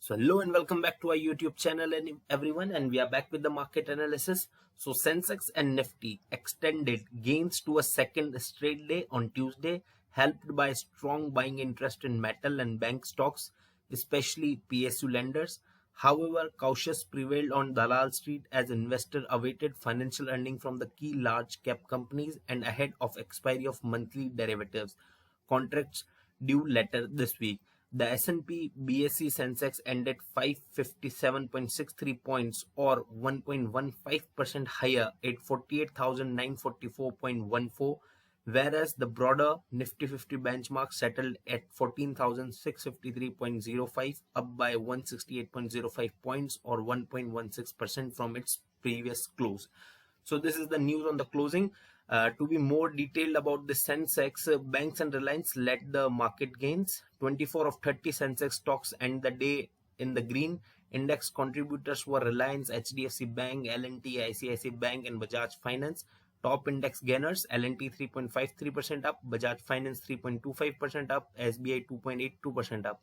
So hello and welcome back to our YouTube channel and everyone, and we are back with the market analysis. So Sensex and Nifty extended gains to a second straight day on Tuesday, helped by strong buying interest in metal and bank stocks, especially PSU lenders. However, cautious prevailed on Dalal Street as investors awaited financial earnings from the key large cap companies and ahead of expiry of monthly derivatives contracts due later this week. The S&P BSE Sensex ended 557.63 points or 1.15% higher at 48,944.14, whereas the broader Nifty 50 benchmark settled at 14,653.05, up by 168.05 points or 1.16% from its previous close. So this is the news on the closing. To be more detailed about the Sensex, banks and Reliance led the market gains. 24 of 30 Sensex stocks end the day in the green. Index contributors were Reliance, HDFC Bank, L&T, ICICI Bank and Bajaj Finance. Top index gainers, L&T 3.53% up, Bajaj Finance 3.25% up, SBI 2.82% up.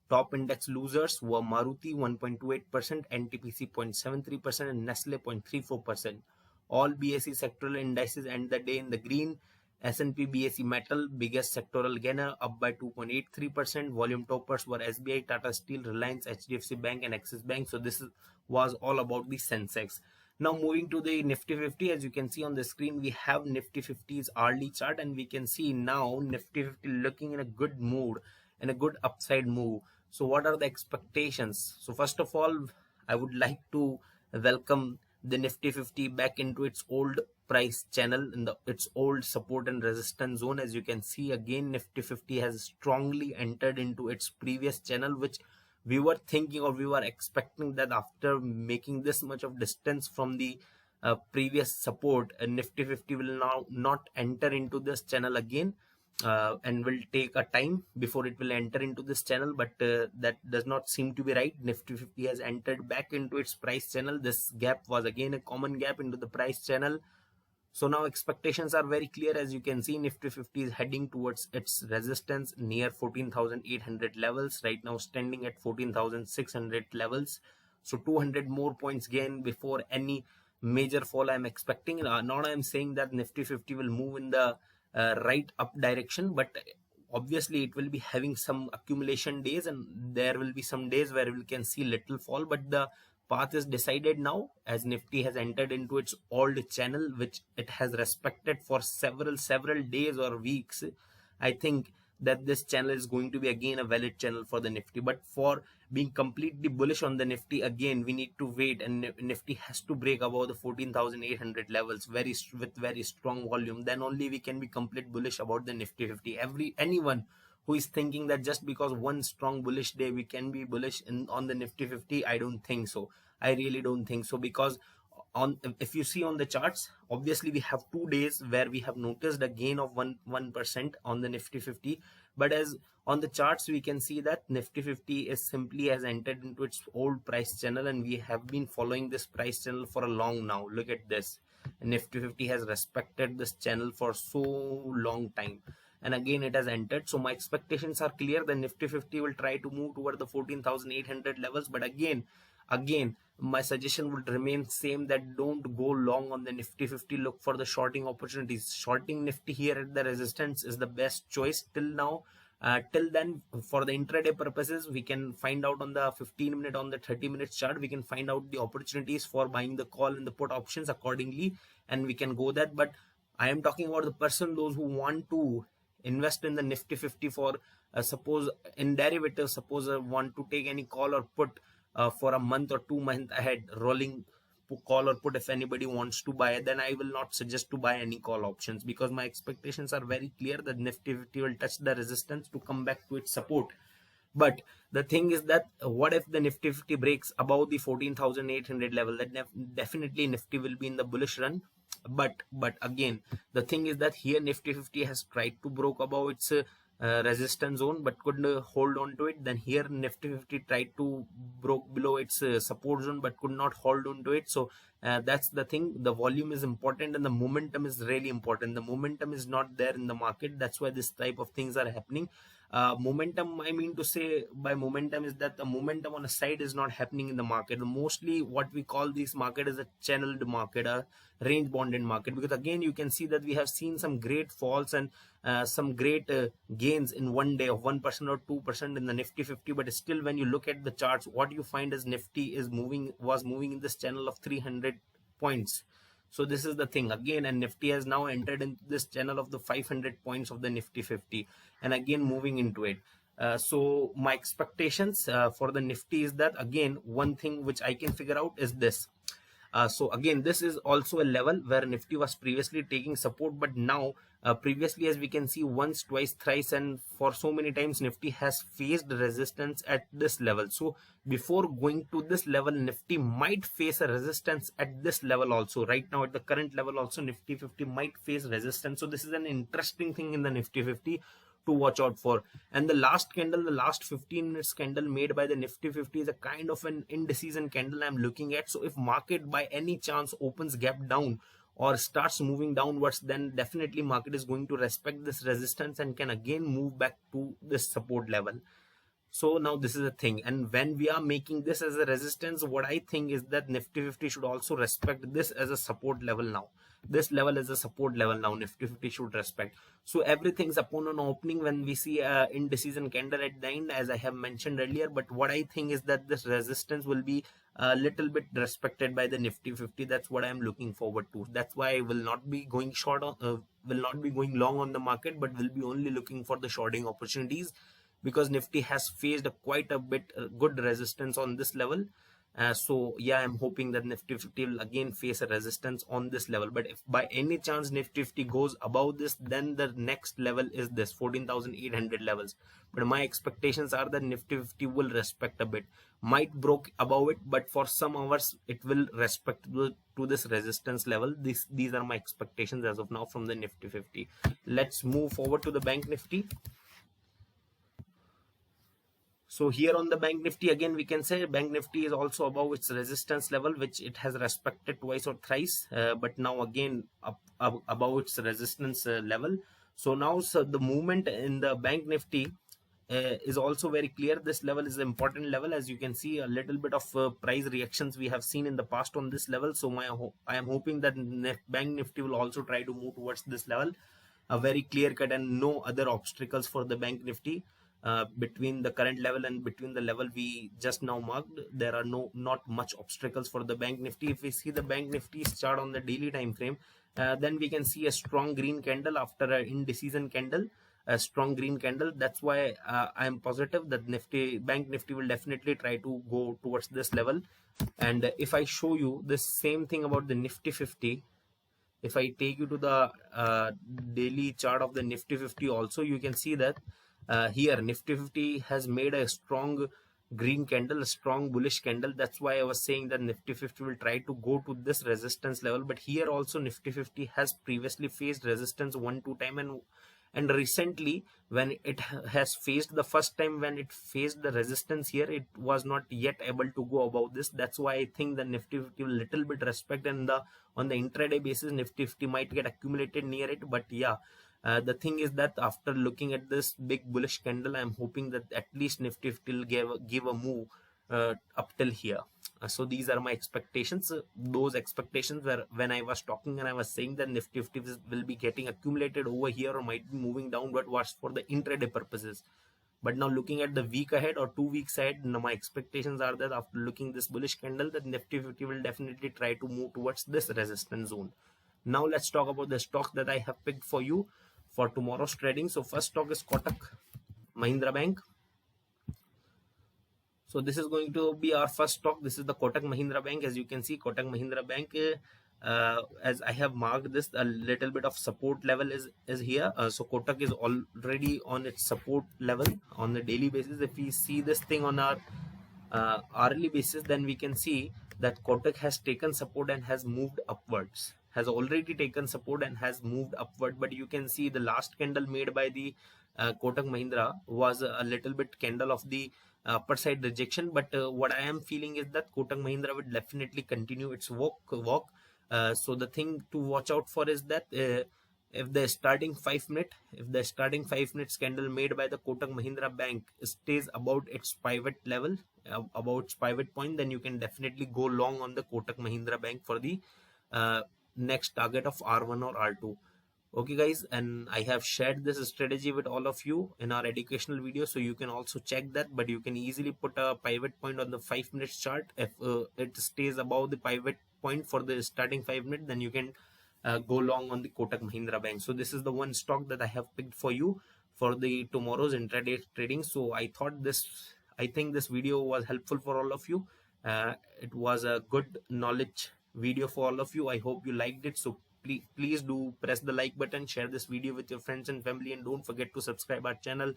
Top index losers were Maruti 1.28%, NTPC 0.73% and Nestle 0.34%. All BSE sectoral indices end the day in the green. S&P BSE Metal, biggest sectoral gainer, up by 2.83%. Volume toppers were SBI, Tata Steel, Reliance, HDFC Bank and Axis Bank. So this was all about the Sensex. Now moving to the Nifty 50, as you can see on the screen, we have Nifty 50's hourly chart, and we can see now Nifty 50 looking in a good mood, in a good upside move. So what are the expectations? So first of all, I would like to welcome the Nifty 50 back into its old price channel, in its old support and resistance zone. As you can see, again Nifty 50 has strongly entered into its previous channel, which we were thinking or we were expecting that after making this much of distance from the previous support, Nifty 50 will now not enter into this channel again. And will take a time before it will enter into this channel, but that does not seem to be right. Nifty 50 has entered back into its price channel. This gap was again a common gap into the price channel. So now expectations are very clear. As you can see, Nifty 50 is heading towards its resistance near 14,800 levels, right now standing at 14,600 levels. So 200 more points gain before any major fall I'm expecting. Not I'm saying that Nifty 50 will move in the right up direction, but obviously it will be having some accumulation days and there will be some days where we can see little fall, but the path is decided now as Nifty has entered into its old channel, which it has respected for several days or weeks. I think that this channel is going to be again a valid channel for the Nifty, but for being completely bullish on the Nifty, again we need to wait, and Nifty has to break above the 14,800 levels with very strong volume. Then only we can be complete bullish about the Nifty 50. Anyone who is thinking that just because one strong bullish day we can be bullish on the Nifty 50, I don't think so. I really don't think so, because if you see on the charts, obviously we have 2 days where we have noticed a gain of 1% on the Nifty 50, but as on the charts we can see that Nifty 50 is simply has entered into its old price channel, and we have been following this price channel for a long now. Look at this, Nifty 50 has respected this channel for so long time, and again it has entered. So my expectations are clear. The Nifty 50 will try to move toward the 14,800 levels, but again my suggestion would remain same, that don't go long on the Nifty 50. Look for the shorting opportunities. Shorting Nifty here at the resistance is the best choice till now. Till then, for the intraday purposes, we can find out on the 15-minute, on the 30-minute chart, we can find out the opportunities for buying the call and the put options accordingly, and we can go that. But I am talking about the person, those who want to invest in the Nifty 50 for suppose in derivatives, suppose want to take any call or put for a month or 2 months ahead, rolling call or put. If anybody wants to buy, then I will not suggest to buy any call options, because my expectations are very clear that Nifty 50 will touch the resistance to come back to its support. But the thing is that what if the Nifty 50 breaks above the 14,800 level? That definitely Nifty will be in the bullish run. But again, the thing is that here Nifty 50 has tried to break above its resistance zone but couldn't hold on to it. Then here Nifty 50 tried to broke below its support zone but could not hold on to it. So That's the thing. The volume is important and the momentum is really important. The momentum is not there in the market. That's why this type of things are happening. Momentum, I mean to say by momentum is that the momentum on a side is not happening in the market. Mostly what we call this market is a channeled market, a range bonded market, because again you can see that we have seen some great falls and some great gains in one day of 1% or 2% in the Nifty 50, but still when you look at the charts, what you find is Nifty is was moving in this channel of 300 points. So this is the thing again, and Nifty has now entered into this channel of the 500 points of the Nifty 50 and again moving into it. So my expectations for the Nifty is that, again, one thing which I can figure out is this. So again, this is also a level where Nifty was previously taking support, but now previously, as we can see, once, twice, thrice, and for so many times Nifty has faced resistance at this level. So before going to this level, Nifty might face a resistance at this level also. Right now at the current level also, Nifty 50 might face resistance. So this is an interesting thing in the Nifty 50 to watch out for. And the last candle, the last 15 minutes candle made by the Nifty 50 is a kind of an indecision candle I'm looking at. So if market by any chance opens gap down or starts moving downwards, then definitely market is going to respect this resistance and can again move back to this support level. So now this is a thing, and when we are making this as a resistance, what I think is that Nifty 50 should also respect this as a support level now. This level is a support level now, Nifty 50 should respect. So everything's upon an opening when we see a indecision candle at the end, as I have mentioned earlier. But what I think is that this resistance will be a little bit respected by the Nifty 50. That's what I'm looking forward to. That's why I will not be going short on, will not be going long on the market, but will be only looking for the shorting opportunities, because Nifty has faced quite a bit good resistance on this level. So yeah, I'm hoping that Nifty 50 will again face a resistance on this level. But if by any chance Nifty 50 goes above this, then the next level is this 14,800 levels. But my expectations are that Nifty 50 will respect a bit, might broke above it, but for some hours it will respect to this resistance level. These are my expectations as of now from the Nifty 50. Let's move forward to the Bank Nifty. So here on the Bank Nifty, again we can say Bank Nifty is also above its resistance level, which it has respected twice or thrice, but now again up above its resistance level. So now the movement in the Bank Nifty is also very clear. This level is an important level. As you can see, a little bit of price reactions we have seen in the past on this level. So I am hoping that Bank Nifty will also try to move towards this level. A very clear cut and no other obstacles for the Bank Nifty. Between the current level and between the level we just now marked, there are not much obstacles for the Bank Nifty. If we see the Bank Nifty's chart on the daily time frame, then we can see a strong green candle after an indecision candle, a strong green candle. That's why I am positive that Bank Nifty will definitely try to go towards this level. And if I show you the same thing about the Nifty 50, if I take you to the daily chart of the Nifty 50 also, you can see that here Nifty 50 has made a strong green candle, a strong bullish candle. That's why I was saying that Nifty 50 will try to go to this resistance level. But here also Nifty 50 has previously faced resistance 1-2 times, and recently when it has faced the first time, when it faced the resistance here, it was not yet able to go above this. That's why I think the Nifty 50 will little bit respect, and on the intraday basis Nifty 50 might get accumulated near it. But yeah, the thing is that after looking at this big bullish candle, I'm hoping that at least Nifty 50 will give a move up till here. So these are my expectations. Those expectations were when I was talking and I was saying that Nifty 50 will be getting accumulated over here or might be moving downward, was for the intraday purposes. But now looking at the week ahead or 2 weeks ahead, my expectations are that after looking this bullish candle, that Nifty 50 will definitely try to move towards this resistance zone. Now let's talk about the stock that I have picked for you for tomorrow's trading. So first stock is Kotak Mahindra Bank. So this is going to be our first stock. This is the Kotak Mahindra Bank. As you can see, Kotak Mahindra Bank, as I have marked this, a little bit of support level is here. So Kotak is already on its support level on the daily basis. If we see this thing on our hourly basis, then we can see that Kotak has taken support and has moved upwards, has already taken support and has moved upward. But you can see the last candle made by the Kotak Mahindra was a little bit candle of the upper side rejection, but what I am feeling is that Kotak Mahindra will definitely continue its walk. So the thing to watch out for is that if the starting 5 minutes candle made by the Kotak Mahindra Bank stays about its pivot level, about its pivot point, then you can definitely go long on the Kotak Mahindra Bank for the next target of R1 or R2. Okay guys, and I have shared this strategy with all of you in our educational video, so you can also check that. But you can easily put a pivot point on the 5 minutes chart. If it stays above the pivot point for the starting 5 minutes, then you can go long on the Kotak Mahindra Bank. So this is the one stock that I have picked for you for the tomorrow's intraday trading. So I think this video was helpful for all of you. It was a good knowledge video for all of you. I hope you liked it. So please do press the like button, share this video with your friends and family, and don't forget to subscribe our channel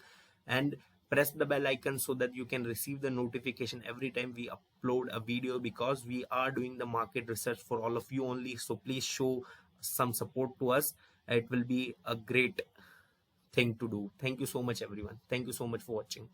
and press the bell icon so that you can receive the notification every time we upload a video, because we are doing the market research for all of you only. So please show some support to us. It will be a great thing to do. Thank you so much everyone. Thank you so much for watching.